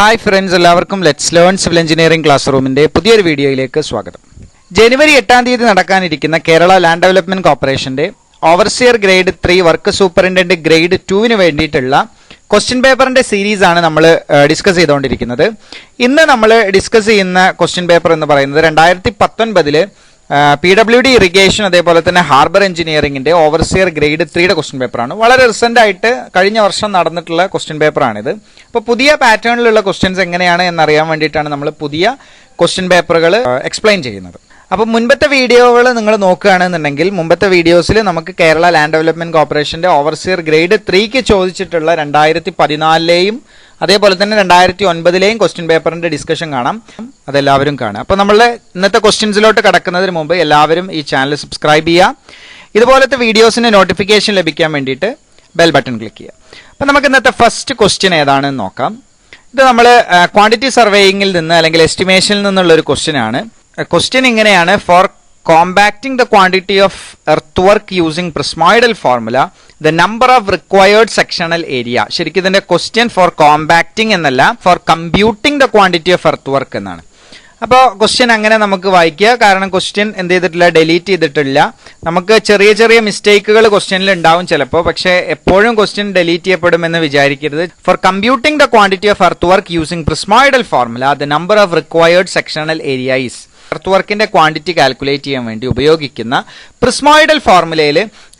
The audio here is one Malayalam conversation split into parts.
ഹായ് ഫ്രണ്ട്സ്, എല്ലാവർക്കും let's learn civil engineering class റൂമിന്റെ പുതിയൊരു വീഡിയോയിലേക്ക് സ്വാഗതം. ജനുവരി 8-ാം തീയതി നടക്കാനിരിക്കുന്ന കേരള ലാൻഡ് ഡെവലപ്മെന്റ് കോർപ്പറേഷന്റെ overseer grade 3 work superintendent grade 2 വേണ്ടിയിട്ടുള്ള ക്വസ്റ്റ്യൻ പേപ്പറിന്റെ സീരീസ് ആണ് നമ്മൾ ഡിസ്കസ് ചെയ്തുകൊണ്ടിരിക്കുന്നത്. ഇന്ന് നമ്മൾ ഡിസ്കസ് ചെയ്യുന്ന ക്വസ്റ്റ്യൻ പേപ്പർ എന്ന് പറയുന്നത് 2019 PWD ഇറിഗേഷൻ അതേപോലെ തന്നെ ഹാർബർ എഞ്ചിനീയറിംഗിന്റെ ഓവർസിയർ ഗ്രേഡ് 3 ക്വസ്റ്റ്യൻ പേപ്പറാണ്. വളരെ റീസെന്റ് ആയിട്ട് കഴിഞ്ഞ വർഷം നടന്നിട്ടുള്ള ക്വസ്റ്റ്യൻ പേപ്പറാണിത്. അപ്പോൾ പുതിയ പാറ്റേണിലുള്ള ക്വസ്റ്റ്യൻസ് എങ്ങനെയാണ് എന്നറിയാൻ വേണ്ടിയിട്ടാണ് നമ്മൾ പുതിയ ക്വസ്റ്റ്യൻ പേപ്പറുകൾ എക്സ്പ്ലെയിൻ ചെയ്യുന്നത്. അപ്പോൾ മുൻപത്തെ വീഡിയോകൾ നിങ്ങൾ നോക്കുകയാണെന്നുണ്ടെങ്കിൽ മുമ്പത്തെ വീഡിയോസിൽ നമുക്ക് കേരള ലാൻഡ് ഡെവലപ്മെന്റ് കോർപ്പറേഷന്റെ ഓവർസിയർ ഗ്രേഡ് 3 ചോദിച്ചിട്ടുള്ള 2014 അതേപോലെ തന്നെ 2009 ക്വസ്റ്റ്യൻ പേപ്പറിന്റെ ഡിസ്കഷൻ കാണാം. അതെല്ലാവരും കാണാം. അപ്പോൾ നമ്മൾ ഇന്നത്തെ ക്വസ്റ്റ്യൻസിലോട്ട് കടക്കുന്നതിന് മുമ്പ് എല്ലാവരും ഈ ചാനൽ സബ്സ്ക്രൈബ് ചെയ്യുക. ഇതുപോലത്തെ വീഡിയോസിന് നോട്ടിഫിക്കേഷൻ ലഭിക്കാൻ വേണ്ടിയിട്ട് ബെൽ ബട്ടൺ ക്ലിക്ക് ചെയ്യുക. അപ്പോൾ നമുക്ക് ഇന്നത്തെ ഫസ്റ്റ് ക്വസ്റ്റ്യൻ ഏതാണെന്ന് നോക്കാം. ഇത് നമ്മൾ ക്വാണ്ടിറ്റി സർവേയിങ്ങിൽ നിന്ന് അല്ലെങ്കിൽ എസ്റ്റിമേഷനിൽ നിന്നുള്ള ഒരു ക്വസ്റ്റ്യൻ ആണ്. ക്വസ്റ്റ്യൻ ഇങ്ങനെയാണ്: for compacting the quantity of earth work using prismoidal formula the number of required sectional area. ശരിക്കും ഇതിന്റെ ക്വസ്റ്റ്യൻ ഫോർ കോമ്പാക്ടിംഗ് എന്നല്ല, for computing the quantity of earth work എന്നാണ്. അപ്പോൾ ക്വസ്റ്റ്യൻ അങ്ങനെ നമുക്ക് വായിക്കുക. കാരണം ക്വസ്റ്റ്യൻ എന്ത് ചെയ്തിട്ടില്ല, ഡിലീറ്റ് ചെയ്തിട്ടില്ല. നമുക്ക് ചെറിയ ചെറിയ മിസ്റ്റേക്കുകൾ ക്വസ്റ്റ്യനിൽ ഉണ്ടാവും ചിലപ്പോൾ, പക്ഷേ എപ്പോഴും ക്വസ്റ്റ്യൻ ഡിലീറ്റ് ചെയ്യപ്പെടുമെന്ന് വിചാരിക്കരുത്. For computing the quantity of earth work using prismoidal formula the number of required sectional area is. Earth വർക്കിന്റെ ക്വാണ്ടിറ്റി കാൽക്കുലേറ്റ് ചെയ്യാൻ വേണ്ടി ഉപയോഗിക്കുന്ന പ്രിസ്മോയിഡൽ ഫോർമുലയിൽ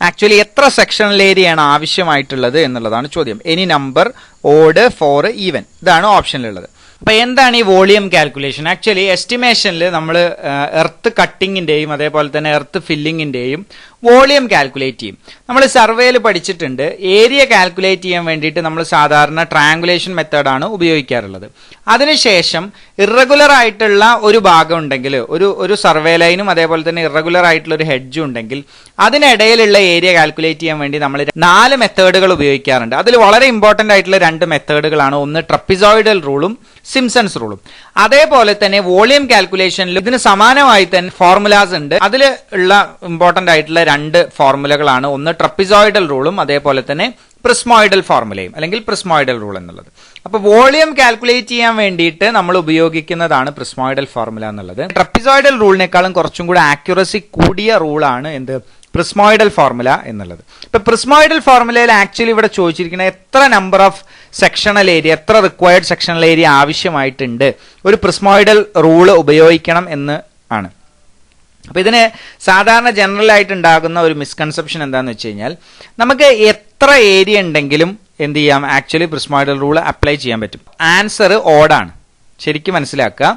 ആക്ച്വലി എത്ര സെക്ഷണൽ ഏരിയയാണ് ആവശ്യമായിട്ടുള്ളത് എന്നുള്ളതാണ് ചോദ്യം. Any number, odd, four, even, ഇതാണ് ഓപ്ഷനിലുള്ളത്. അപ്പൊ എന്താണ് ഈ വോളിയം കാൽക്കുലേഷൻ? ആക്ച്വലി എസ്റ്റിമേഷനിൽ നമ്മൾ എർത്ത് കട്ടിങ്ങിന്റെയും അതേപോലെ തന്നെ എർത്ത് ഫില്ലിങ്ങിന്റെയും വോളിയം കാൽക്കുലേറ്റ് ചെയ്യും. നമ്മൾ സർവേയിൽ പഠിച്ചിട്ടുണ്ട്, ഏരിയ കാൽക്കുലേറ്റ് ചെയ്യാൻ വേണ്ടിയിട്ട് നമ്മൾ സാധാരണ ട്രയാങ്കുലേഷൻ മെത്തേഡാണ് ഉപയോഗിക്കാറുള്ളത്. അതിനുശേഷം ഇറഗുലർ ആയിട്ടുള്ള ഒരു ഭാഗം ഉണ്ടെങ്കിൽ, ഒരു സർവേ ലൈനും അതേപോലെ തന്നെ ഇറഗുലർ ആയിട്ടുള്ള ഒരു ഹെഡ്ജും ഉണ്ടെങ്കിൽ അതിനിടയിലുള്ള ഏരിയ കാൽക്കുലേറ്റ് ചെയ്യാൻ വേണ്ടി നമ്മൾ 4 മെത്തേഡുകൾ ഉപയോഗിക്കാറുണ്ട്. അതിൽ വളരെ ഇമ്പോർട്ടന്റ് ആയിട്ടുള്ള 2 മെത്തേഡുകളാണ്. ഒന്ന് ട്രപ്പിസോയിഡൽ റൂളും സിംസൺസ് റൂളും. അതേപോലെ തന്നെ വോളിയം കാൽക്കുലേഷനിൽ ഇതിന് സമാനമായി തന്നെ ഫോർമുലാസ് ഉണ്ട്. അതിൽ ഉള്ള ഇമ്പോർട്ടന്റ് ആയിട്ടുള്ള 2 ഫോർമുലകളാണ്. ഒന്ന് ട്രപ്പിസോയിഡൽ റൂളും അതേപോലെ തന്നെ പ്രിസ്മോയിഡൽ ഫോർമുലയും അല്ലെങ്കിൽ പ്രിസ്മോയിഡൽ റൂൾ എന്നുള്ളത്. അപ്പൊ വോളിയം കാൽക്കുലേറ്റ് ചെയ്യാൻ വേണ്ടിയിട്ട് നമ്മൾ ഉപയോഗിക്കുന്നതാണ് പ്രിസ്മോയിഡൽ ഫോർമുല എന്നുള്ളത്. ട്രപ്പിസോയിഡൽ റൂളിനേക്കാളും കുറച്ചും കൂടി ആക്യുറസി കൂടിയ റൂളാണ് എന്ത്, പ്രിസ്മോയിഡൽ ഫോർമുല എന്നുള്ളത്. ഇപ്പൊ പ്രിസ്മോയിഡൽ ഫോർമുലയിൽ ആക്ച്വലി ഇവിടെ ചോദിച്ചിരിക്കുന്ന എത്ര നമ്പർ ഓഫ് സെക്ഷണൽ ഏരിയ, എത്ര റിക്വയർഡ് സെക്ഷണൽ ഏരിയ ആവശ്യമായിട്ടുണ്ട് ഒരു പ്രിസ്മോയിഡൽ റൂള് ഉപയോഗിക്കണം എന്ന് ആണ്. അപ്പൊ ഇതിന് സാധാരണ ജനറൽ ആയിട്ട് ഉണ്ടാകുന്ന ഒരു മിസ്കൺസെപ്ഷൻ എന്താന്ന് വെച്ച് കഴിഞ്ഞാൽ, നമുക്ക് എത്ര ഏരിയ ഉണ്ടെങ്കിലും എന്ത് ചെയ്യാം, ആക്ച്വലി പ്രിസ്മോയിഡൽ റൂൾ അപ്ലൈ ചെയ്യാൻ പറ്റും. ആൻസർ ഓഡാണ്. ശരിക്കും മനസ്സിലാക്കുക.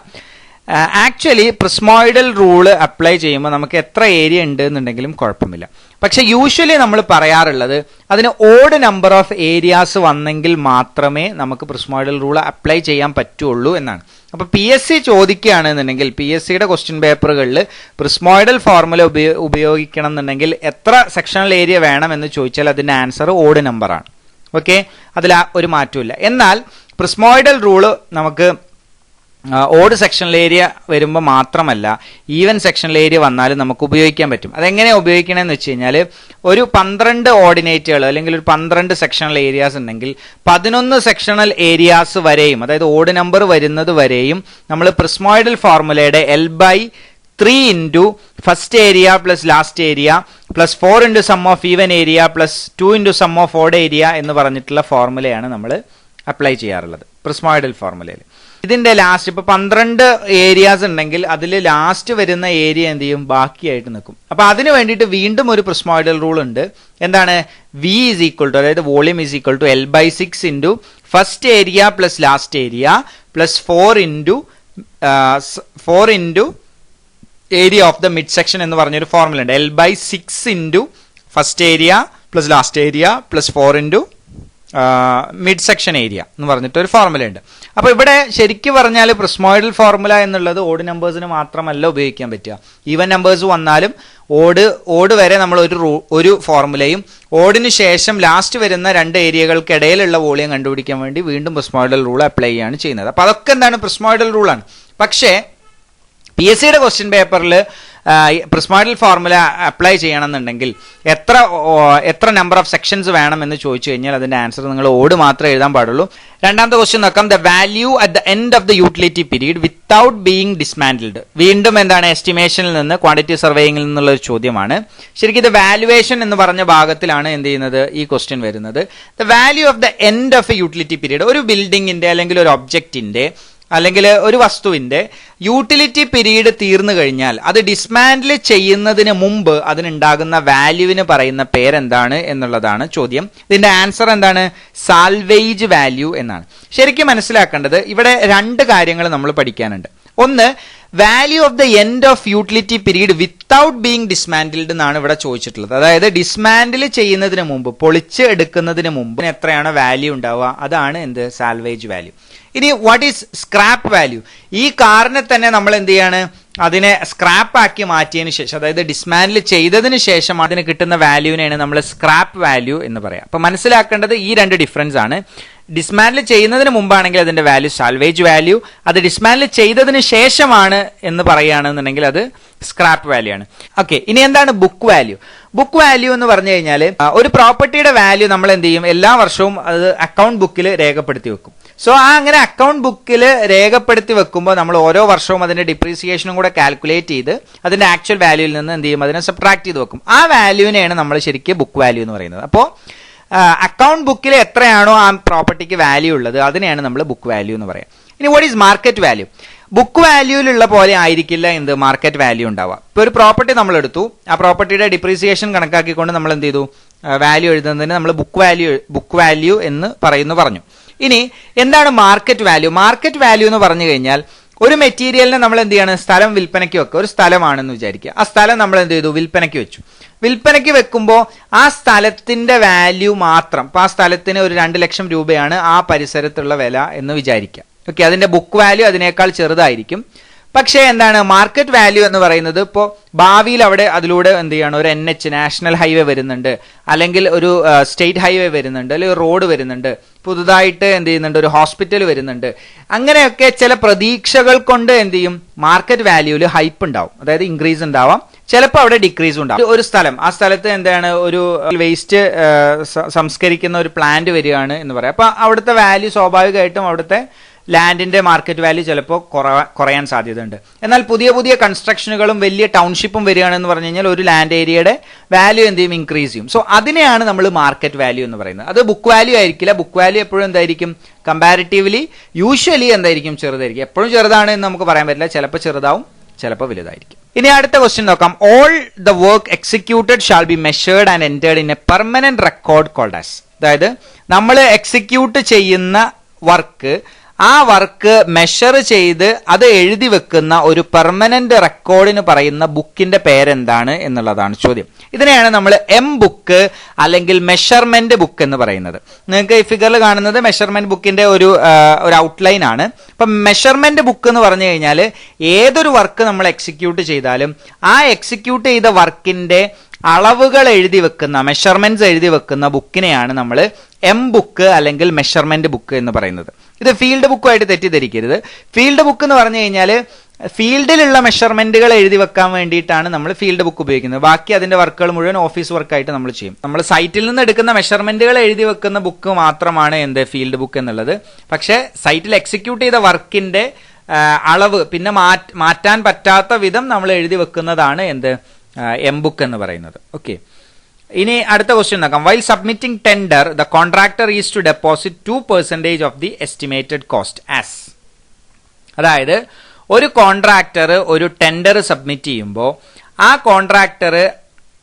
ആക്ച്വലി പ്രിസ്മോയിഡൽ റൂള് അപ്ലൈ ചെയ്യുമ്പോൾ നമുക്ക് എത്ര ഏരിയ ഉണ്ട് എന്നുണ്ടെങ്കിലും കുഴപ്പമില്ല. പക്ഷെ യൂഷ്വലി നമ്മൾ പറയാറുള്ളത് അതിന് ഓഡ് നമ്പർ ഓഫ് ഏരിയാസ് വന്നെങ്കിൽ മാത്രമേ നമുക്ക് പ്രിസ്മോയിഡൽ റൂൾ അപ്ലൈ ചെയ്യാൻ പറ്റുള്ളൂ എന്നാണ്. അപ്പൊ PSC ചോദിക്കുകയാണെന്നുണ്ടെങ്കിൽ PSCയുടെ ക്വസ്റ്റ്യൻ പേപ്പറുകളിൽ പ്രിസ്മോയിഡൽ ഫോർമുല ഉപയോഗിക്കണം എന്നുണ്ടെങ്കിൽ എത്ര സെക്ഷണൽ ഏരിയ വേണം എന്ന് ചോദിച്ചാൽ അതിന്റെ ആൻസർ ഓഡ് നമ്പറാണ്. ഓക്കെ, അതിൽ ഒരു മാറ്റമില്ല. എന്നാൽ പ്രിസ്മോയിഡൽ റൂള് നമുക്ക് ഓഡ് സെക്ഷണൽ ഏരിയ വരുമ്പോൾ മാത്രമല്ല, ഈവൻ സെക്ഷണൽ ഏരിയ വന്നാലും നമുക്ക് ഉപയോഗിക്കാൻ പറ്റും. അതെങ്ങനെയാണ് ഉപയോഗിക്കണമെന്ന് വെച്ച് കഴിഞ്ഞാൽ, ഒരു 12 ഓർഡിനേറ്റുകൾ അല്ലെങ്കിൽ ഒരു 12 സെക്ഷണൽ ഏരിയാസ് ഉണ്ടെങ്കിൽ 11 സെക്ഷണൽ ഏരിയാസ് വരെയും, അതായത് ഓഡ് നമ്പർ വരുന്നത് വരെയും നമ്മൾ പ്രിസ്മോയിഡൽ ഫോർമുലയുടെ L/3 into first area plus last area plus 4 into sum of even area plus 2 into sum of odd area എന്ന് പറഞ്ഞിട്ടുള്ള ഫോർമുലയാണ് നമ്മൾ അപ്ലൈ ചെയ്യാറുള്ളത് പ്രിസ്മോയിഡൽ ഫോർമുലയിൽ. ഇതിന്റെ ലാസ്റ്റ് ഇപ്പൊ 12 ഏരിയാസ് ഉണ്ടെങ്കിൽ അതിൽ ലാസ്റ്റ് വരുന്ന ഏരിയ എന്ത് ചെയ്യും, ബാക്കിയായിട്ട് നിൽക്കും. അപ്പൊ അതിന് വേണ്ടിയിട്ട് വീണ്ടും ഒരു പ്രിസ്മോയിഡൽ റൂൾ ഉണ്ട്. എന്താണ്? V ഈസ് ഈക്വൽ ടു, അതായത് volume is equal to L/6 into first area plus last area plus 4 into area of the mid section എന്ന് പറഞ്ഞൊരു ഫോർമുല ഉണ്ട്. L/6 into first area plus last area plus 4 into mid section area എന്ന് പറഞ്ഞിട്ട് ഒരു ഫോർമുല ഉണ്ട്. അപ്പൊ ഇവിടെ ശരിക്കും പറഞ്ഞാൽ പ്രിസ്മോയിഡൽ ഫോർമുല എന്നുള്ളത് ഓഡ് നമ്പേഴ്സിന് മാത്രമല്ല ഉപയോഗിക്കാൻ പറ്റുക. ഈവൻ നമ്പേഴ്സ് വന്നാലും ഓഡ് വരെ നമ്മൾ ഒരു ഫോർമുലയും ഓഡിന് ശേഷം ലാസ്റ്റ് വരുന്ന 2 ഏരിയകൾക്കിടയിലുള്ള വോളിയം കണ്ടുപിടിക്കാൻ വേണ്ടി വീണ്ടും പ്രിസ്മോയിഡൽ റൂൾ അപ്ലൈ ചെയ്യാണ് ചെയ്യുന്നത്. അപ്പൊ അതൊക്കെ എന്താണ്, പ്രിസ്മോയിഡൽ റൂളാണ്. പക്ഷേ PSCയുടെ ക്വസ്റ്റ്യൻ പേപ്പറിൽ പ്രിസ്മോയിഡൽ ഫോർമുല അപ്ലൈ ചെയ്യണമെന്നുണ്ടെങ്കിൽ എത്ര നമ്പർ ഓഫ് സെക്ഷൻസ് വേണം എന്ന് ചോദിച്ചു കഴിഞ്ഞാൽ അതിന്റെ ആൻസർ നിങ്ങൾ ഓട് മാത്രമേ എഴുതാൻ പാടുള്ളൂ. രണ്ടാമത്തെ ക്വസ്റ്റ്യൻ നോക്കാം. The value at the end of the utility period without being dismantled. വീണ്ടും എന്താണ് എസ്റ്റിമേഷനിൽ നിന്ന് ക്വാണ്ടിറ്റി സർവേയിങ്ങിൽ നിന്നുള്ള ഒരു ചോദ്യമാണ്. ശരിക്കും ഇത് വാല്യുവേഷൻ എന്ന് പറഞ്ഞ ഭാഗത്തിലാണ് എന്ത് ചെയ്യുന്നത് ഈ ക്വസ്റ്റ്യൻ വരുന്നത്. The value of the end of A utility period, ഒരു ബിൽഡിങ്ങിന്റെ അല്ലെങ്കിൽ ഒരു ഒബ്ജക്റ്റിന്റെ അല്ലെങ്കിൽ ഒരു വസ്തുവിന്റെ യൂട്ടിലിറ്റി പീരീഡ് തീർന്നു കഴിഞ്ഞാൽ അത് ഡിസ്മാൻഡിൽ ചെയ്യുന്നതിന് മുമ്പ് അതിനുണ്ടാകുന്ന വാല്യൂവിന് പറയുന്ന പേരെന്താണ് എന്നുള്ളതാണ് ചോദ്യം. ഇതിന്റെ ആൻസർ എന്താണ്? സാൽവേജ് വാല്യൂ എന്നാണ്. ശരിക്കും മനസ്സിലാക്കേണ്ടത് ഇവിടെ രണ്ട് കാര്യങ്ങൾ നമ്മൾ പഠിക്കാനുണ്ട്. ഒന്ന്, value of the end of utility period without being dismantled എന്നാണ് ഇവിടെ ചോദിച്ചിട്ടുള്ളത്. അതായത് ഡിസ്മാൻഡിൽ ചെയ്യുന്നതിന് മുമ്പ്, പൊളിച്ച് എടുക്കുന്നതിന് മുമ്പ് എത്രയാണ് വാല്യൂ ഉണ്ടാവുക, അതാണ് എന്ത് സാൽവേജ് വാല്യൂ. ഇനി വാട്ട് ഈസ് സ്ക്രാപ്പ് വാല്യൂ? ഈ കാറിനെ തന്നെ നമ്മൾ എന്ത് ചെയ്യാണ്, അതിനെ സ്ക്രാപ്പ് ആക്കി മാറ്റിയതിന് ശേഷം, അതായത് ഡിസ്മാൻഡിൽ ചെയ്തതിന് ശേഷം അതിന് കിട്ടുന്ന വാല്യൂവിനെയാണ് നമ്മൾ സ്ക്രാപ്പ് വാല്യൂ എന്ന് പറയാം. അപ്പൊ മനസ്സിലാക്കേണ്ടത് ഈ രണ്ട് ഡിഫറൻസ് ആണ്. ഡിസ്മാൻഡിൽ ചെയ്യുന്നതിന് മുമ്പാണെങ്കിൽ അതിന്റെ വാല്യൂ സാൽവേജ് വാല്യൂ, അത് ഡിസ്മാൻഡിൽ ചെയ്തതിന് ശേഷമാണ് എന്ന് പറയുകയാണെന്നുണ്ടെങ്കിൽ അത് സ്ക്രാപ്പ് വാല്യൂ ആണ്. ഓക്കെ, ഇനി എന്താണ് ബുക്ക് വാല്യൂ? ബുക്ക് വാല്യൂ എന്ന് പറഞ്ഞു കഴിഞ്ഞാൽ ഒരു പ്രോപ്പർട്ടിയുടെ വാല്യൂ നമ്മൾ എന്ത് ചെയ്യും, എല്ലാ വർഷവും അത് അക്കൗണ്ട് ബുക്കിൽ രേഖപ്പെടുത്തി വെക്കും. സോ അങ്ങനെ അക്കൗണ്ട് ബുക്കിൽ രേഖപ്പെടുത്തി വെക്കുമ്പോൾ നമ്മൾ ഓരോ വർഷവും അതിന്റെ ഡിപ്രീസിയേഷനും കൂടെ കാൽക്കുലേറ്റ് ചെയ്ത് അതിന്റെ ആക്ച്വൽ വാല്യൂയിൽ നിന്ന് എന്ത് ചെയ്യും, അതിനെ സബ്ട്രാക്ട് ചെയ്ത് വെക്കും. ആ വാല്യൂവിനെയാണ് നമ്മൾ ശരിക്കും ബുക്ക് വാല്യൂ എന്ന് പറയുന്നത്. അപ്പോൾ അക്കൗണ്ട് ബുക്കിൽ എത്രയാണോ ആ പ്രോപ്പർട്ടിക്ക് വാല്യൂ ഉള്ളത് അതിനെയാണ് നമ്മൾ ബുക്ക് വാല്യൂ എന്ന് പറയാം. ഇനി what is market value? Book വാല്യൂയിലുള്ള പോലെ ആയിരിക്കില്ല എന്ത് മാർക്കറ്റ് വാല്യൂ ഉണ്ടാവുക. ഇപ്പോൾ ഒരു പ്രോപ്പർട്ടി നമ്മൾ എടുത്തു, ആ പ്രോപ്പർട്ടിയുടെ ഡിപ്രീസിയേഷൻ കണക്കാക്കിക്കൊണ്ട് നമ്മൾ എന്ത് ചെയ്തു, വാല്യൂ എഴുതുന്നതിന് നമ്മൾ ബുക്ക് വാല്യൂ എന്ന് പറഞ്ഞു. ഇനി എന്താണ് മാർക്കറ്റ് വാല്യൂ? മാർക്കറ്റ് വാല്യൂ എന്ന് പറഞ്ഞു കഴിഞ്ഞാൽ ഒരു മെറ്റീരിയലിനെ നമ്മൾ എന്ത് ചെയ്യാണ്, സ്ഥലം വിൽപ്പനയ്ക്ക് വെക്കുക. ഒരു സ്ഥലമാണെന്ന് വിചാരിക്കുക, ആ സ്ഥലം നമ്മൾ എന്ത് ചെയ്തു, വിൽപ്പനയ്ക്ക് വെച്ചു. വിൽപ്പനയ്ക്ക് വെക്കുമ്പോൾ ആ സ്ഥലത്തിന്റെ വാല്യൂ മാത്രം, ഇപ്പൊ ആ സ്ഥലത്തിന് ഒരു 2 ലക്ഷം രൂപയാണ് ആ പരിസരത്തുള്ള വില എന്ന് വിചാരിക്കുക. ഓക്കെ, അതിന്റെ ബുക്ക് വാല്യൂ അതിനേക്കാൾ ചെറുതായിരിക്കും. പക്ഷേ എന്താണ് മാർക്കറ്റ് വാല്യൂ എന്ന് പറയുന്നത്, ഇപ്പോൾ ഭാവിയിൽ അവിടെ അതിലൂടെ എന്ത് ചെയ്യണം, ഒരു NH നാഷണൽ ഹൈവേ വരുന്നുണ്ട്, അല്ലെങ്കിൽ ഒരു സ്റ്റേറ്റ് ഹൈവേ വരുന്നുണ്ട്, അല്ലെങ്കിൽ റോഡ് വരുന്നുണ്ട്, പുതുതായിട്ട് എന്ത് ചെയ്യുന്നുണ്ട്, ഒരു ഹോസ്പിറ്റൽ വരുന്നുണ്ട്. അങ്ങനെയൊക്കെ ചില പ്രതീക്ഷകൾ കൊണ്ട് എന്ത് ചെയ്യും, മാർക്കറ്റ് വാല്യൂവിൽ ഹൈപ്പ് ഉണ്ടാവും, അതായത് ഇൻക്രീസ് ഉണ്ടാവാം, ചിലപ്പോൾ അവിടെ ഡിക്രീസ് ഉണ്ടാവും. ഒരു സ്ഥലം, ആ സ്ഥലത്ത് എന്താണ് ഒരു വേസ്റ്റ് സംസ്കരിക്കുന്ന ഒരു പ്ലാന്റ് വരികയാണ് എന്ന് പറയാം. അപ്പൊ അവിടുത്തെ വാല്യൂ സ്വാഭാവികമായിട്ടും അവിടുത്തെ ലാൻഡിന്റെ മാർക്കറ്റ് വാല്യൂ ചിലപ്പോൾ കുറയാൻ സാധ്യതയുണ്ട്. എന്നാൽ പുതിയ പുതിയ കൺസ്ട്രക്ഷനുകളും വലിയ ടൗൺഷിപ്പും വരികയാണെന്ന് പറഞ്ഞു കഴിഞ്ഞാൽ ഒരു ലാൻഡ് ഏരിയയുടെ വാല്യൂ എന്ത് ചെയ്യും, ഇൻക്രീസ് ചെയ്യും. സോ അതിനെയാണ് നമ്മൾ മാർക്കറ്റ് വാല്യൂ എന്ന് പറയുന്നത്. അത് ബുക്ക് വാല്യൂ ആയിരിക്കില്ല. ബുക്ക് വാല്യൂ എപ്പോഴും എന്തായിരിക്കും, കമ്പാരിറ്റീവ്ലി യൂഷ്വലി എന്തായിരിക്കും, ചെറുതായിരിക്കും. എപ്പോഴും ചെറുതാണ് എന്ന് നമുക്ക് പറയാൻ പറ്റില്ല, ചിലപ്പോൾ ചെറുതാവും, ചിലപ്പോൾ വലുതായിരിക്കും. ഇനി അടുത്ത ക്വസ്റ്റ്യൻ നോക്കാം. All the work executed shall be measured and entered in a permanent record called as. അതായത് നമ്മൾ എക്സിക്യൂട്ട് ചെയ്യുന്ന വർക്ക്, ആ വർക്ക് മെഷർ ചെയ്ത് അത് എഴുതി വെക്കുന്ന ഒരു പെർമനന്റ് റെക്കോർഡിന് പറയുന്ന ബുക്കിന്റെ പേരെന്താണ് എന്നുള്ളതാണ് ചോദ്യം. ഇതിനെയാണ് നമ്മൾ ബുക്ക് അല്ലെങ്കിൽ മെഷർമെന്റ് ബുക്ക് എന്ന് പറയുന്നത്. നിങ്ങൾക്ക് ഈ ഫിഗറിൽ കാണുന്നത് മെഷർമെന്റ് ബുക്കിന്റെ ഒരു ഔട്ട്ലൈൻ ആണ്. അപ്പൊ മെഷർമെന്റ് ബുക്ക് എന്ന് പറഞ്ഞു കഴിഞ്ഞാൽ ഏതൊരു വർക്ക് നമ്മൾ എക്സിക്യൂട്ട് ചെയ്താലും ആ എക്സിക്യൂട്ട് ചെയ്ത വർക്കിന്റെ അളവുകൾ എഴുതി വെക്കുന്ന, മെഷർമെന്റ്സ് എഴുതി വെക്കുന്ന ബുക്കിനെയാണ് നമ്മൾ ബുക്ക് അല്ലെങ്കിൽ മെഷർമെന്റ് ബുക്ക് എന്ന് പറയുന്നത്. ഇത് ഫീൽഡ് ബുക്കുമായിട്ട് തെറ്റിദ്ധരിക്കരുത്. ഫീൽഡ് ബുക്ക് എന്ന് പറഞ്ഞു കഴിഞ്ഞാൽ ഫീൽഡിലുള്ള മെഷർമെന്റുകൾ എഴുതി വെക്കാൻ വേണ്ടിയിട്ടാണ് നമ്മൾ ഫീൽഡ് ബുക്ക് ഉപയോഗിക്കുന്നത്. ബാക്കി അതിന്റെ വർക്കുകൾ മുഴുവൻ ഓഫീസ് വർക്കായിട്ട് നമ്മൾ ചെയ്യും. നമ്മൾ സൈറ്റിൽ നിന്ന് എടുക്കുന്ന മെഷർമെന്റുകൾ എഴുതി വെക്കുന്ന ബുക്ക് മാത്രമാണ് എന്ത് ഫീൽഡ് ബുക്ക് എന്നുള്ളത്. പക്ഷേ സൈറ്റിൽ എക്സിക്യൂട്ട് ചെയ്ത വർക്കിന്റെ അളവ് പിന്നെ മാറ്റാൻ പറ്റാത്ത വിധം നമ്മൾ എഴുതി വെക്കുന്നതാണ് എന്ത് ബുക്ക് എന്ന് പറയുന്നത്. ഓക്കെ, ഇനി അടുത്ത ക്വസ്റ്റ്യൻ നോക്കാം. While submitting tender the contractor is to deposit 2% of the estimated cost as. അതായത് ഒരു കോൺട്രാക്ടർ ഒരു ടെൻഡർ സബ്മിറ്റ് ചെയ്യുമ്പോൾ ആ കോൺട്രാക്ടർ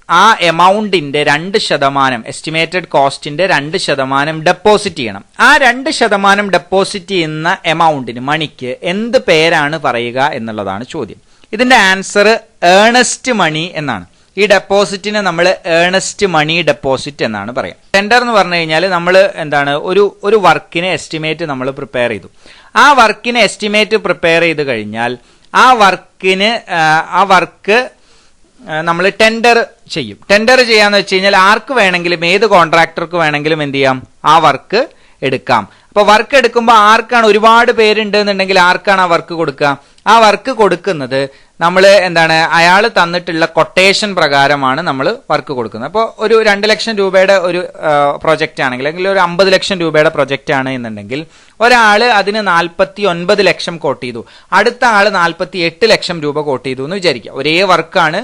ആ എമൗണ്ടിന്റെ 2%, എസ്റ്റിമേറ്റഡ് കോസ്റ്റിന്റെ 2% ഡെപ്പോസിറ്റ് ചെയ്യണം. ആ 2% ഡെപ്പോസിറ്റ് ചെയ്യുന്ന എമൗണ്ടിന്, മണിക്ക് എന്ത് പേരാണ് പറയുക എന്നുള്ളതാണ് ചോദ്യം. ഇതിന്റെ ആൻസർ ഏണസ്റ്റ് മണി എന്നാണ്. ഈ ഡെപ്പോസിറ്റിനെ നമ്മൾ ഏണസ്റ്റ് മണി ഡെപ്പോസിറ്റ് എന്നാണ് പറയാം. ടെൻഡർ എന്ന് പറഞ്ഞു കഴിഞ്ഞാൽ നമ്മൾ എന്താണ്, ഒരു വർക്കിന് എസ്റ്റിമേറ്റ് നമ്മൾ പ്രിപ്പയർ ചെയ്തു. ആ വർക്കിന് എസ്റ്റിമേറ്റ് പ്രിപ്പയർ ചെയ്ത് കഴിഞ്ഞാൽ ആ വർക്ക് നമ്മൾ ടെൻഡർ ചെയ്യും. ടെൻഡർ ചെയ്യാന്ന് വെച്ച് കഴിഞ്ഞാൽ ആർക്ക് വേണമെങ്കിലും, ഏത് കോൺട്രാക്ടർക്ക് വേണമെങ്കിലും എന്ത് ചെയ്യാം, ആ വർക്ക് എടുക്കാം. അപ്പോൾ വർക്ക് എടുക്കുമ്പോൾ ആർക്കാണ്, ഒരുപാട് പേരുണ്ട് എന്നുണ്ടെങ്കിൽ ആർക്കാണ് ആ വർക്ക് കൊടുക്കുക? ആ വർക്ക് കൊടുക്കുന്നത് നമ്മൾ എന്താണ്, അയാൾ തന്നിട്ടുള്ള കൊട്ടേഷൻ പ്രകാരമാണ് നമ്മൾ വർക്ക് കൊടുക്കുന്നത്. അപ്പോൾ ഒരു 2 ലക്ഷം രൂപയുടെ ഒരു പ്രൊജക്റ്റ് ആണെങ്കിൽ, അല്ലെങ്കിൽ ഒരു 50 ലക്ഷം രൂപയുടെ പ്രൊജക്റ്റ് ആണ് എന്നുണ്ടെങ്കിൽ ഒരാൾ അതിന് 49 ലക്ഷം കോട്ട് ചെയ്തു, അടുത്ത ആൾ 48 ലക്ഷം രൂപ കോട്ട് ചെയ്തു എന്ന് വിചാരിക്കുക. ഒരേ വർക്കാണ്,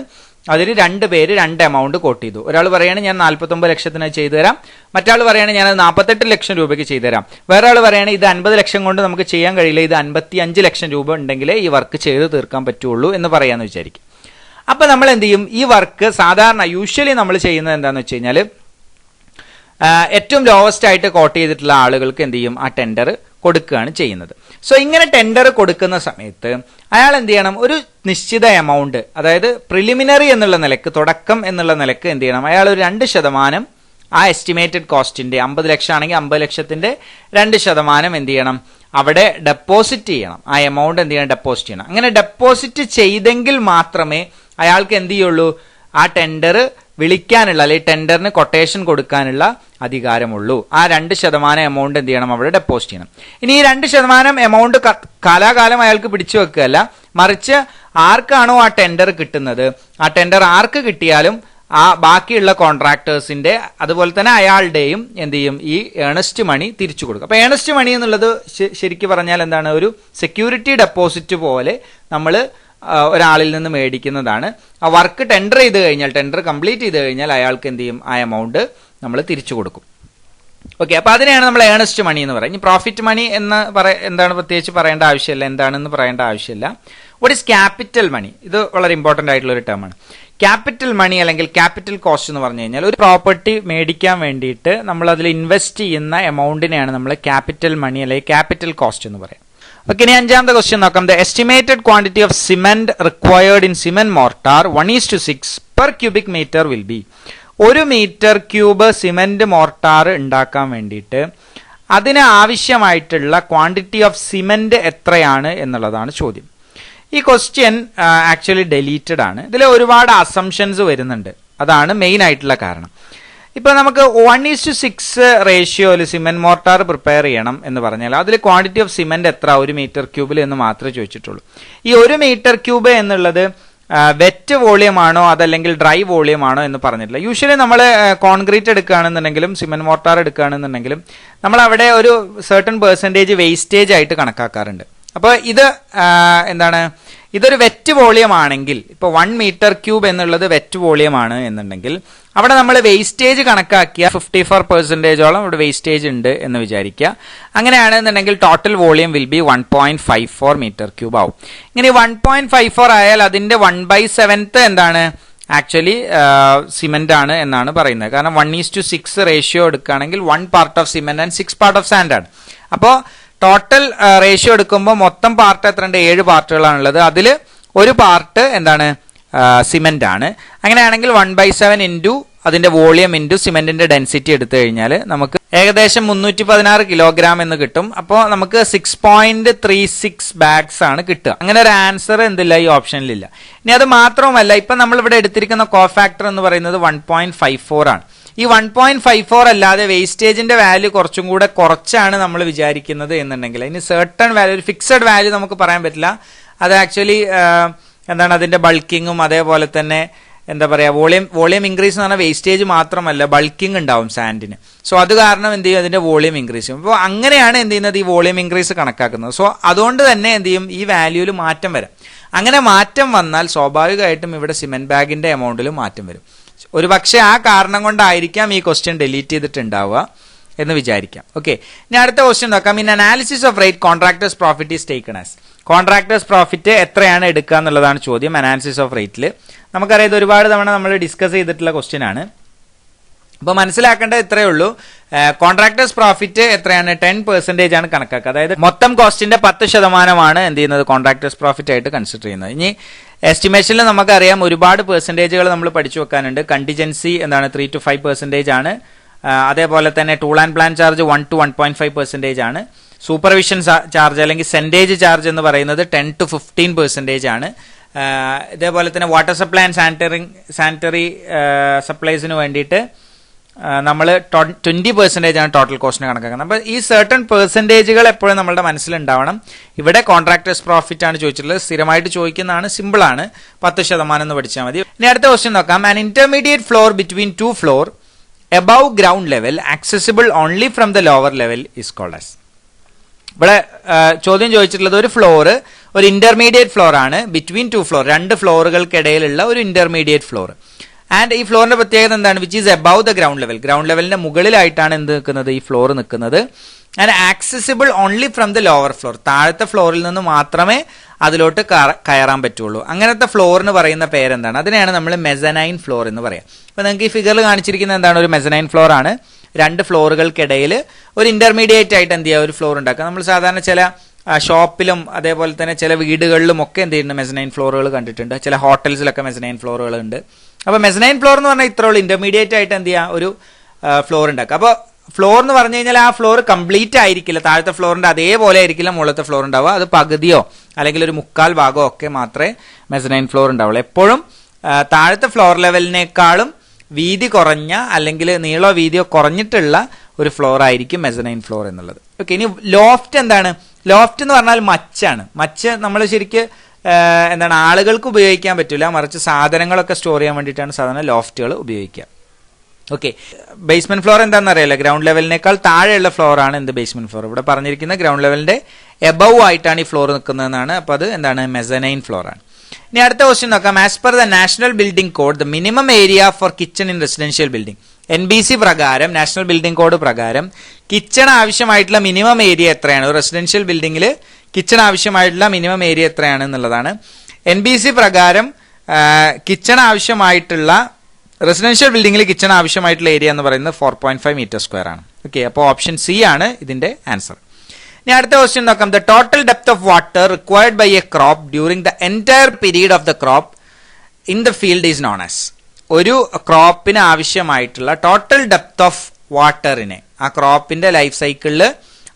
അതിൽ 2 പേര് 2 എമൗണ്ട് കോട്ട് ചെയ്തു. ഒരാൾ പറയുകയാണ് ഞാൻ 49 ലക്ഷത്തിന് ചെയ്തു തരാം, മറ്റാൾ പറയുകയാണ് ഞാൻ 48 ലക്ഷം രൂപയ്ക്ക് ചെയ്തു തരാം, വേറെ ആൾ പറയുകയാണ് ഇത് 50 ലക്ഷം കൊണ്ട് നമുക്ക് ചെയ്യാൻ കഴിയില്ല, ഇത് 55 ലക്ഷം രൂപ ഉണ്ടെങ്കിലേ ഈ വർക്ക് ചെയ്ത് തീർക്കാൻ പറ്റുള്ളൂ എന്ന് പറയാമെന്ന് വിചാരിക്കും. അപ്പൊ നമ്മൾ എന്ത് ചെയ്യും? ഈ വർക്ക് സാധാരണ യൂഷ്വലി നമ്മൾ ചെയ്യുന്നത് എന്താണെന്ന് വെച്ച് കഴിഞ്ഞാൽ ഏറ്റവും ലോവസ്റ്റ് ആയിട്ട് കോട്ട് ചെയ്തിട്ടുള്ള ആളുകൾക്ക് എന്ത് ചെയ്യും? ആ ടെൻഡർ കൊടുക്കുകയാണ് ചെയ്യുന്നത്. സോ ഇങ്ങനെ ടെൻഡർ കൊടുക്കുന്ന സമയത്ത് അയാൾ എന്ത് ചെയ്യണം? ഒരു നിശ്ചിത എമൗണ്ട്, അതായത് പ്രിലിമിനറി എന്നുള്ള നിലക്ക്, തുടക്കം എന്നുള്ള നിലക്ക് എന്ത് ചെയ്യണം? അയാൾ ഒരു 2% ആ എസ്റ്റിമേറ്റഡ് കോസ്റ്റിന്റെ, 50 ലക്ഷം ആണെങ്കിൽ 50 ലക്ഷത്തിന്റെ 2% എന്ത് ചെയ്യണം? അവിടെ ഡെപ്പോസിറ്റ് ചെയ്യണം. ആ എമൗണ്ട് എന്ത് ചെയ്യണം? ഡെപ്പോസിറ്റ് ചെയ്യണം. അങ്ങനെ ഡെപ്പോസിറ്റ് ചെയ്തെങ്കിൽ മാത്രമേ അയാൾക്ക് എന്ത് ചെയ്യുള്ളൂ? ആ ടെൻഡർ വിളിക്കാനുള്ള, അല്ലെങ്കിൽ ടെൻഡറിന് കൊട്ടേഷൻ കൊടുക്കാനുള്ള അധികാരമുള്ളൂ. ആ 2% എമൗണ്ട് എന്ത് ചെയ്യണം? അവിടെ ഡെപ്പോസിറ്റ് ചെയ്യണം. ഇനി ഈ 2% എമൗണ്ട് കാലാകാലം അയാൾക്ക് പിടിച്ചു വെക്കുകയല്ല, മറിച്ച് ആർക്കാണോ ആ ടെൻഡർ കിട്ടുന്നത്, ആ ടെൻഡർ ആർക്ക് കിട്ടിയാലും ആ ബാക്കിയുള്ള കോൺട്രാക്ടേഴ്സിന്റെ അതുപോലെ തന്നെ അയാളുടെയും എന്ത് ചെയ്യും? ഈ ഏണസ്റ്റ് മണി തിരിച്ചു കൊടുക്കും. അപ്പൊ ഏണസ്റ്റ് മണി എന്നുള്ളത് ശരിക്കും പറഞ്ഞാൽ എന്താണ്? ഒരു സെക്യൂരിറ്റി ഡെപ്പോസിറ്റ് പോലെ നമ്മൾ ഒരാളിൽ നിന്ന് മേടിക്കുന്നതാണ്. ആ വർക്ക് ടെൻഡർ ചെയ്ത് കഴിഞ്ഞാൽ, ടെൻഡർ കംപ്ലീറ്റ് ചെയ്ത് കഴിഞ്ഞാൽ അയാൾക്ക് എന്ത് ചെയ്യും? ആ എമൗണ്ട് നമ്മൾ തിരിച്ചു കൊടുക്കും. ഓക്കെ, അപ്പൊ അതിനെയാണ് നമ്മൾ ഏണസ്റ്റ് മണി എന്ന് പറയുന്നത്. ഇനി പ്രോഫിറ്റ് മണി എന്ന് എന്താണ് പ്രത്യേകിച്ച് പറയേണ്ട ആവശ്യമില്ല, എന്താണെന്ന് പറയേണ്ട ആവശ്യമില്ല. വാട്ട് ഈസ് ക്യാപിറ്റൽ മണി? ഇത് വളരെ ഇമ്പോർട്ടന്റ് ആയിട്ടുള്ള ഒരു ടേമാണ്. ക്യാപിറ്റൽ മണി അല്ലെങ്കിൽ ക്യാപിറ്റൽ കോസ്റ്റ് എന്ന് പറഞ്ഞു കഴിഞ്ഞാൽ ഒരു പ്രോപ്പർട്ടി മേടിക്കാൻ വേണ്ടിയിട്ട് നമ്മൾ അതിൽ ഇൻവെസ്റ്റ് ചെയ്യുന്ന എമൗണ്ടിനെയാണ് നമ്മൾ ക്യാപിറ്റൽ മണി അല്ലെങ്കിൽ ക്യാപിറ്റൽ കോസ്റ്റ് എന്ന് പറയാം. ഓക്കെ, ഇനി 5ാമത്തെ ക്വസ്റ്റ്യൻ നോക്കാം. The estimated quantity of cement required in cement mortar 1:6 per cubic metre will be. 1 metre cube cement mortar ഉണ്ടാക്കാൻ വേണ്ടിയിട്ട് അതിന് ആവശ്യമായിട്ടുള്ള ക്വാണ്ടിറ്റി ഓഫ് സിമെന്റ് എത്രയാണ് എന്നുള്ളതാണ് ചോദ്യം. ഈ ക്വസ്റ്റ്യൻ ആക്ച്വലി ഡെലീറ്റഡ് ആണ്. ഇതിൽ ഒരുപാട് അസംഷൻസ് വരുന്നുണ്ട്, അതാണ് മെയിൻ ആയിട്ടുള്ള കാരണം. ഇപ്പൊ നമുക്ക് 1:6 റേഷ്യോയിൽ സിമെന്റ് മോർട്ടാർ പ്രിപ്പയർ ചെയ്യണം എന്ന് പറഞ്ഞാൽ അതിൽ ക്വാണ്ടിറ്റി ഓഫ് സിമെന്റ് എത്ര 1 മീറ്റർ ക്യൂബിൽ എന്ന് മാത്രമേ ചോദിച്ചിട്ടുള്ളൂ. ഈ 1 മീറ്റർ ക്യൂബ് എന്നുള്ളത് വെറ്റ് വോളിയം ആണോ അതല്ലെങ്കിൽ ഡ്രൈ വോളിയം ആണോ എന്ന് പറഞ്ഞിട്ടില്ല. യൂഷ്വലി നമ്മൾ കോൺക്രീറ്റ് എടുക്കുകയാണെന്നുണ്ടെങ്കിലും സിമെന്റ് മോർട്ടാർ എടുക്കുകയാണെന്നുണ്ടെങ്കിലും നമ്മൾ അവിടെ ഒരു സർട്ടൺ പെർസെൻറ്റേജ് വേസ്റ്റേജ് ആയിട്ട് കണക്കാക്കാറുണ്ട്. അപ്പോൾ ഇത് എന്താണ്, ഇതൊരു വെറ്റ് വോളിയം ആണെങ്കിൽ, ഇപ്പോൾ 1 മീറ്റർ ക്യൂബ് എന്നുള്ളത് വെറ്റ് വോളിയം ആണ് എന്നുണ്ടെങ്കിൽ അവിടെ നമ്മൾ വേസ്റ്റേജ് കണക്കാക്കിയ 54% ഇവിടെ വേസ്റ്റേജ് ഉണ്ട് എന്ന് വിചാരിക്കുക. അങ്ങനെയാണെന്നുണ്ടെങ്കിൽ total volume will be 1.54 metre cube ആവും. ഇങ്ങനെ 1.54 ആയാൽ അതിന്റെ 1/7 എന്താണ്? ആക്ച്വലി സിമെന്റ് ആണ് എന്നാണ് പറയുന്നത്. കാരണം 1:6 റേഷ്യോ എടുക്കുകയാണെങ്കിൽ 1 part of cement and 6 part of sand ആണ്. അപ്പോൾ ടോട്ടൽ റേഷ്യോ എടുക്കുമ്പോൾ മൊത്തം പാർട്ട് എത്രയുണ്ട്? 7 പാർട്ടുകളാണുള്ളത്. അതിൽ ഒരു പാർട്ട് എന്താണ്? സിമെന്റ് ആണ്. അങ്ങനെയാണെങ്കിൽ 1/7 ഇൻറ്റു അതിന്റെ വോളിയം ഇൻറ്റു സിമെന്റിന്റെ ഡെൻസിറ്റി എടുത്തു കഴിഞ്ഞാൽ നമുക്ക് ഏകദേശം 316 കിലോഗ്രാം എന്ന് കിട്ടും. അപ്പോൾ നമുക്ക് 6.36 ബാഗ്സ് ആണ് കിട്ടുക. അങ്ങനെ ഒരു ആൻസർ എന്തില്ല ഈ ഓപ്ഷനിലില്ല. ഇനി അത് മാത്രവുമല്ല, ഇപ്പൊ നമ്മൾ ഇവിടെ എടുത്തിരിക്കുന്ന കോഫാക്ടർ എന്ന് പറയുന്നത് 1.54 ആണ്. ഈ 1.54 അല്ലാതെ വേസ്റ്റേജിന്റെ വാല്യൂ കുറച്ചും കൂടെ കുറച്ചാണ് നമ്മൾ വിചാരിക്കുന്നത് എന്നുണ്ടെങ്കിൽ അതിന് സർട്ടൺ വാല്യൂ, ഒരു ഫിക്സഡ് വാല്യൂ നമുക്ക് പറയാൻ പറ്റില്ല. അത് ആക്ച്വലി എന്താണ്, അതിന്റെ ബൾക്കിങ്ങും അതേപോലെ തന്നെ എന്താ പറയുക, വോളിയം ഇൻക്രീസ് എന്ന് പറഞ്ഞാൽ വേസ്റ്റേജ് മാത്രമല്ല ബൾക്കിംഗ് ഉണ്ടാവും സാൻഡിന്. സോ അത് കാരണം എന്ത് ചെയ്യും? അതിന്റെ വോളിയം ഇൻക്രീസ് ചെയ്യും. അപ്പോൾ അങ്ങനെയാണ് എന്ത് ചെയ്യുന്നത്? ഈ വോളിയം ഇൻക്രീസ് കണക്കാക്കുന്നത്. സോ അതുകൊണ്ട് തന്നെ എന്ത് ചെയ്യും? ഈ വാല്യൂവിൽ മാറ്റം വരാം. അങ്ങനെ മാറ്റം വന്നാൽ സ്വാഭാവികമായിട്ടും ഇവിടെ സിമെന്റ് ബാഗിന്റെ എമൗണ്ടിലും മാറ്റം വരും. ഒരു പക്ഷേ ആ കാരണം കൊണ്ടായിരിക്കാം ഈ ക്വസ്റ്റ്യൻ ഡിലീറ്റ് ചെയ്തിട്ടുണ്ടാവുക എന്ന് വിചാരിക്കാം. ഓക്കെ, ഇനി അടുത്ത ക്വസ്റ്റ്യൻ നോക്കാം. In analysis of rate contractors profit is taken as. Contractors profit എത്രയാണ് എടുക്കുക എന്നുള്ളതാണ് ചോദ്യം അനാലിസിസ് ഓഫ് റേറ്റിൽ. നമുക്കറിയാം, ഇത് ഒരുപാട് തവണ നമ്മൾ ഡിസ്കസ് ചെയ്തിട്ടുള്ള ക്വസ്റ്റ്യൻ ആണ്. അപ്പോൾ മനസ്സിലാക്കേണ്ടത് ഇത്രയേ ഉള്ളൂ. കോൺട്രാക്ടേഴ്സ് പ്രോഫിറ്റ് എത്രയാണ്? 10% ആണ് കണക്കാക്കുക. അതായത് മൊത്തം കോസ്റ്റിന്റെ 10% എന്ത് ചെയ്യുന്നത്? കോൺട്രാക്ടേഴ്സ് പ്രോഫിറ്റ് ആയിട്ട് കൺസിഡർ ചെയ്യുന്നത്. ഇനി എസ്റ്റിമേഷനിൽ നമുക്കറിയാം ഒരുപാട് പെർസെൻറ്റേജുകൾ നമ്മൾ പഠിച്ചു വെക്കാനുണ്ട്. കണ്ടിജൻസി എന്താണ്? 3 to 5% ആണ്. അതേപോലെ തന്നെ tool and plan charge 1 to 1.5% ആണ്. സൂപ്പർവിഷൻ ചാർജ് അല്ലെങ്കിൽ സെന്റേജ് ചാർജ് എന്ന് പറയുന്നത് 10 to 15% ആണ്. ഇതേപോലെ തന്നെ വാട്ടർ സപ്ലൈ ആൻഡ് സാനിറ്ററി സപ്ലൈസിന് വേണ്ടിയിട്ട് നമ്മൾ 20% ആണ് ടോട്ടൽ കോസ്റ്റിന് കണക്കാക്കുന്നത്. അപ്പോൾ ഈ സർട്ടൺ പെർസെൻറ്റേജുകൾ എപ്പോഴും നമ്മളുടെ മനസ്സിലുണ്ടാവണം. ഇവിടെ കോൺട്രാക്ടേഴ്സ് പ്രോഫിറ്റ് ആണ് ചോദിച്ചിട്ടുള്ളത്, സ്ഥിരമായിട്ട് ചോദിക്കുന്നതാണ്, സിമ്പിൾ ആണ്, 10% എന്ന് പഠിച്ചാൽ മതി. ഇനി അടുത്ത ക്വസ്റ്റ്യൻ നോക്കാം. An intermediate floor between two floor above ground level accessible only from the lower level is called as. ഇവിടെ ചോദ്യം ചോദിച്ചിട്ടുള്ളത് ഒരു ഫ്ലോർ ഒരു ഇന്റർമീഡിയറ്റ് ഫ്ലോർ ആണ്, ബിറ്റ്വീൻ ടു ഫ്ലോർ, രണ്ട് ഫ്ലോറുകൾക്കിടയിലുള്ള ഒരു ഇന്റർമീഡിയറ്റ് ഫ്ലോർ. ആൻഡ് ഈ ഫ്ലോറിന്റെ പ്രത്യേകത എന്താണ്? Which is above the ground level, ground ലെവലിന്റെ മുകളിലായിട്ടാണ് എന്ത് നിൽക്കുന്നത്, ഈ ഫ്ലോർ നിൽക്കുന്നത്. And accessible only from the lower floor, താഴത്തെ ഫ്ലോറിൽ നിന്ന് മാത്രമേ അതിലോട്ട് കയറാൻ പറ്റുള്ളൂ. അങ്ങനത്തെ ഫ്ലോറിന് പറയുന്ന പേരെന്താണ്? അതിനെയാണ് നമ്മൾ മെസനൈൻ ഫ്ലോർ എന്ന് പറയാം. അപ്പൊ നിങ്ങൾക്ക് ഈ ഫിഗറിൽ കാണിച്ചിരിക്കുന്നത് എന്താണ്? ഒരു മെസനൈൻ ഫ്ലോർ ആണ്. രണ്ട് ഫ്ലോറുകൾക്കിടയിൽ ഒരു ഇന്റർമീഡിയറ്റ് ആയിട്ട് എന്ത് ചെയ്യുക, ഒരു ഫ്ലോർ ഉണ്ടാക്കുക. നമ്മൾ സാധാരണ ചില ഷോപ്പിലും അതേപോലെ തന്നെ ചില വീടുകളിലും ഒക്കെ എന്ത് ചെയ്യുന്നുണ്ട്, മെസനൈൻ ഫ്ലോറുകൾ കണ്ടിട്ടുണ്ട്. ചില ഹോട്ടൽസിലൊക്കെ മെസനൈൻ ഫ്ലോറുകൾ ഉണ്ട്. അപ്പോൾ മെസനൈൻ ഫ്ലോർ എന്ന് പറഞ്ഞാൽ ഇത്ര ഉള്ളൂ, ഇന്റർമീഡിയറ്റ് ആയിട്ട് എന്ത് ചെയ്യുക, ഒരു ഫ്ലോർ ഉണ്ടാക്കുക. അപ്പോൾ ഫ്ലോർ എന്ന് പറഞ്ഞു കഴിഞ്ഞാൽ ആ ഫ്ലോർ കംപ്ലീറ്റ് ആയിരിക്കില്ല, താഴത്തെ ഫ്ലോറിന്റെ അതേപോലെ ആയിരിക്കില്ല മുകളിലത്തെ ഫ്ലോർ ഉണ്ടാവുക. അത് പകുതിയോ അല്ലെങ്കിൽ ഒരു മുക്കാൽ ഭാഗമോ ഒക്കെ മാത്രമേ മെസനൈൻ ഫ്ലോർ ഉണ്ടാവുള്ളൂ. എപ്പോഴും താഴത്തെ ഫ്ലോർ ലെവലിനേക്കാളും വീതി കുറഞ്ഞ അല്ലെങ്കിൽ നീളോ വീതിയോ കുറഞ്ഞിട്ടുള്ള ഒരു ഫ്ലോർ ആയിരിക്കും മെസനൈൻ ഫ്ലോർ എന്നുള്ളത്. ഓക്കെ, ഇനി ലോഫ്റ്റ് എന്താണ്? ലോഫ്റ്റ് എന്ന് പറഞ്ഞാൽ മച്ചാണ്. മച്ച് നമ്മൾ ശരിക്ക് എന്താണ്, ആളുകൾക്ക് ഉപയോഗിക്കാൻ പറ്റില്ല, മറിച്ച് സാധനങ്ങളൊക്കെ സ്റ്റോർ ചെയ്യാൻ വേണ്ടിയിട്ടാണ് സാധാരണ ലോഫ്റ്റുകൾ ഉപയോഗിക്കുക. ഓക്കെ, ബേസ്മെന്റ് ഫ്ലോർ എന്താണെന്ന് അറിയില്ല, ഗ്രൗണ്ട് ലെവലിനേക്കാൾ താഴെയുള്ള ഫ്ലോർ ആണ് എന്ത്, ബേസ്മെന്റ് ഫ്ലോർ. ഇവിടെ പറഞ്ഞിരിക്കുന്ന ഗ്രൗണ്ട് ലെവലിന്റെ എബവ് ആയിട്ടാണ് ഈ ഫ്ലോർ നിൽക്കുന്നതെന്നാണ്. അപ്പോൾ അത് എന്താണ്, മെസനൈൻ ഫ്ലോർ ആണ്. ഇനി അടുത്ത ക്വസ്റ്റ്യൻ നോക്കാം. As per the national building code the minimum area four kitchen in residential building, NBC പ്രകാരം, നാഷണൽ ബിൽഡിംഗ് കോഡ് പ്രകാരം കിച്ചൺ ആവശ്യമായിട്ടുള്ള മിനിമം ഏരിയ എത്രയാണ്? ഒരു റെസിഡൻഷ്യൽ ബിൽഡിംഗിൽ കിച്ചൺ ആവശ്യമായിട്ടുള്ള മിനിമം ഏരിയ എത്രയാണ് എന്നുള്ളതാണ്. NBC പ്രകാരം കിച്ചൺ ആവശ്യമായിട്ടുള്ള, റെസിഡൻഷ്യൽ ബിൽഡിംഗിൽ കിച്ചൺ ആവശ്യമായിട്ടുള്ള ഏരിയ എന്ന് പറയുന്നത് 4.5 മീറ്റർ സ്ക്വയർ ആണ്. ഓക്കെ, അപ്പോൾ ഓപ്ഷൻ സി ആണ് ഇതിന്റെ ആൻസർ. ഇനി അടുത്ത ക്വസ്റ്റ്യൻ നോക്കാം. The total depth of water required by a crop during the entire period of the crop in the field is known as. ഒരു ക്രോപ്പിന് ആവശ്യമായിട്ടുള്ള ടോട്ടൽ ഡെപ്ത് ഓഫ് വാട്ടറിനെ, ആ ക്രോപ്പിന്റെ ലൈഫ് സൈക്കിളിൽ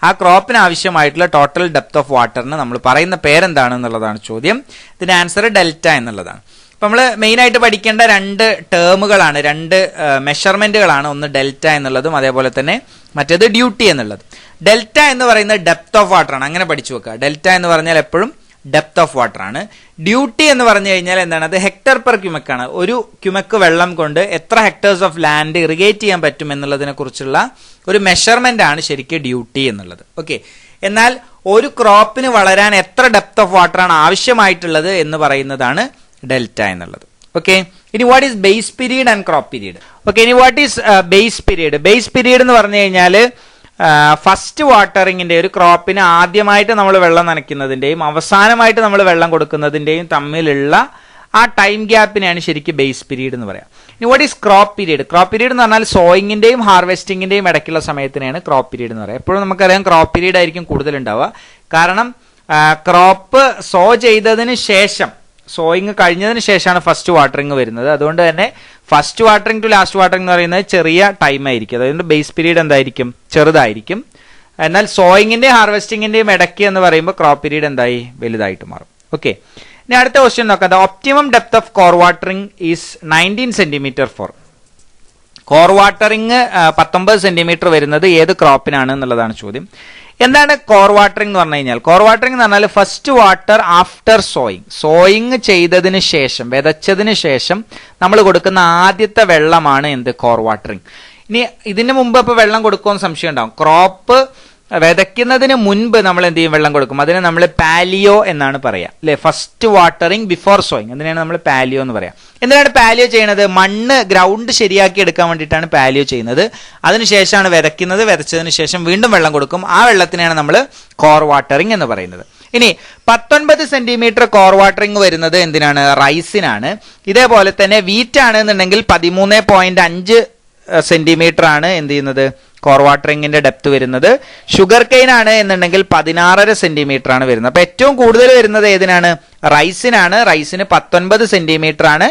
ആ ക്രോപ്പിന് ആവശ്യമായിട്ടുള്ള ടോട്ടൽ ഡെപ്ത് ഓഫ് വാട്ടറിന് നമ്മൾ പറയുന്ന പേരെന്താണെന്നുള്ളതാണ് ചോദ്യം. ഇതിന്റെ ആൻസർ ഡെൽറ്റ എന്നുള്ളതാണ്. അപ്പം നമ്മൾ മെയിനായിട്ട് പഠിക്കേണ്ട രണ്ട് ടേമുകളാണ്, രണ്ട് മെഷർമെന്റുകളാണ്. ഒന്ന് ഡെൽറ്റ എന്നുള്ളതും അതേപോലെ തന്നെ മറ്റേത് ഡ്യൂട്ടി എന്നുള്ളത്. ഡെൽറ്റ എന്ന് പറയുന്നത് ഡെപ്ത് ഓഫ് വാട്ടർ ആണ്, അങ്ങനെ പഠിച്ചു വെക്കുക. ഡെൽറ്റ എന്ന് പറഞ്ഞാൽ എപ്പോഴും ഡെപ്ത് ഓഫ് വാട്ടർ ആണ്. ഡ്യൂട്ടി എന്ന് പറഞ്ഞു കഴിഞ്ഞാൽ എന്താണ്, അത് ഹെക്ടർ പെർ ക്യുമെക് ആണ്. ഒരു ക്യുമെക് വെള്ളം കൊണ്ട് എത്ര ഹെക്ടേഴ്സ് ഓഫ് ലാൻഡ് ഇറിഗേറ്റ് ചെയ്യാൻ പറ്റും എന്നുള്ളതിനെ കുറിച്ചുള്ള ഒരു മെഷർമെന്റ് ആണ് ശരിക്കും ഡ്യൂട്ടി എന്നുള്ളത്. ഓക്കെ, എന്നാൽ ഒരു ക്രോപ്പിന് വളരാൻ എത്ര ഡെപ്ത് ഓഫ് വാട്ടർ ആണ് ആവശ്യമായിട്ടുള്ളത് എന്ന് പറയുന്നതാണ് ഡെൽറ്റ എന്നുള്ളത്. ഓക്കെ, ഇനി what is base period and crop period? Okay, ഇനി what is base period? Base period എന്ന് പറഞ്ഞു കഴിഞ്ഞാൽ ഫസ്റ്റ് വാട്ടറിങ്ങിന്റെ, ഒരു ക്രോപ്പിന് ആദ്യമായിട്ട് നമ്മൾ വെള്ളം നനയ്ക്കുന്നതിന്റെയും അവസാനമായിട്ട് നമ്മൾ വെള്ളം കൊടുക്കുന്നതിന്റെയും തമ്മിലുള്ള ആ ടൈം ഗ്യാപ്പിനെയാണ് ശരിക്കും ബേസ് പീരീഡ് എന്ന് പറയാം. ഇനി what is crop period? Crop period എന്ന് പറഞ്ഞാൽ സോയിങ്ങിന്റെയും ഹാർവെസ്റ്റിംഗിന്റെയും ഇടയ്ക്കുള്ള സമയത്തിനെയാണ് ക്രോപ്പ് പീരീഡ് എന്ന് പറയുക. എപ്പോഴും നമുക്കറിയാം ക്രോപ്പ് പീരീഡ് ആയിരിക്കും കൂടുതൽ ഉണ്ടാവുക. കാരണം ക്രോപ്പ് സോ ചെയ്തതിന് ശേഷം, സോയിങ് കഴിഞ്ഞതിന് ശേഷമാണ് ഫസ്റ്റ് വാട്ടറിങ് വരുന്നത്. അതുകൊണ്ട് തന്നെ first watering to last watering എന്ന് പറയുന്നത് ചെറിയ ടൈം ആയിരിക്കും. അതുകൊണ്ട് ബേസ് പീരീഡ് എന്തായിരിക്കും, ചെറുതായിരിക്കും. എന്നാൽ സോയിങ്ങിന്റെയും ഹാർവെസ്റ്റിംഗിന്റെയും ഇടയ്ക്ക് എന്ന് പറയുമ്പോൾ ക്രോപ്പ് പീരീഡ് എന്തായി, വലുതായിട്ട് മാറും. ഓക്കെ, ഇനി അടുത്ത ക്വസ്റ്റ്യൻ നോക്കാം. The optimum depth of kor watering is 19 centimetre for. Kor watering 19 centimetre വരുന്നത് ഏത് ക്രോപ്പിനാണ് എന്നുള്ളതാണ് ചോദ്യം. എന്താണ് കോർ വാട്ടറിംഗ് എന്ന് പറഞ്ഞു കഴിഞ്ഞാൽ? കോർ വാട്ടറിംഗ് എന്ന് പറഞ്ഞാൽ first water after sowing, sowing ചെയ്തതിന് ശേഷം, വിതച്ചതിന് ശേഷം നമ്മൾ കൊടുക്കുന്ന ആദ്യത്തെ വെള്ളമാണ് എന്ത്, കോർ വാട്ടറിംഗ്. ഇനി ഇതിന് മുമ്പ് ഇപ്പൊ വെള്ളം കൊടുക്കുമെന്ന് സംശയം ഉണ്ടാവും. ക്രോപ്പ് വിതയ്ക്കുന്നതിന് മുൻപ് നമ്മൾ എന്ത് ചെയ്യും, വെള്ളം കൊടുക്കും. അതിനെ നമ്മൾ പാലിയോ എന്നാണ് പറയാ, അല്ലെ? ഫസ്റ്റ് വാട്ടറിംഗ് ബിഫോർ സോയിങ്, അതിനാണ് നമ്മൾ പാലിയോ എന്ന് പറയാം. എന്തിനാണ് പാലിയോ ചെയ്യുന്നത്? മണ്ണ് ഗ്രൗണ്ട് ശരിയാക്കി എടുക്കാൻ വേണ്ടിയിട്ടാണ് പാലിയോ ചെയ്യുന്നത്. അതിനുശേഷമാണ് വിതയ്ക്കുന്നത്. വിതച്ചതിന് ശേഷം വീണ്ടും വെള്ളം കൊടുക്കും. ആ വെള്ളത്തിനാണ് നമ്മൾ കോർ വാട്ടറിംഗ് എന്ന് പറയുന്നത്. ഇനി 19 സെന്റിമീറ്റർ കോർ വാട്ടറിംഗ് വരുന്നത് എന്തിനാണ്? റൈസിനാണ്. ഇതേപോലെ തന്നെ വീറ്റ് ആണ് എന്നുണ്ടെങ്കിൽ 13.5 സെന്റിമീറ്റർ ആണ് എന്ത് ചെയ്യുന്നത്, കോർ വാട്ടറിംഗിന്റെ ഡെപ്ത് വരുന്നത്. ഷുഗർ കെയിൻ ആണ് എന്നുണ്ടെങ്കിൽ 16 സെന്റിമീറ്റർ ആണ് വരുന്നത്. അപ്പൊ ഏറ്റവും കൂടുതൽ വരുന്നത് ഏതിനാണ്? റൈസിനാണ്. റൈസിന് 19 സെന്റിമീറ്റർ ആണ്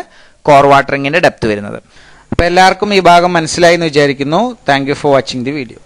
കോർ വാട്ടറിംഗിന്റെ ഡെപ്ത് വരുന്നത്. അപ്പൊ എല്ലാവർക്കും ഈ ഭാഗം മനസ്സിലായി എന്ന് വിചാരിക്കുന്നു. Thank you for watching the video.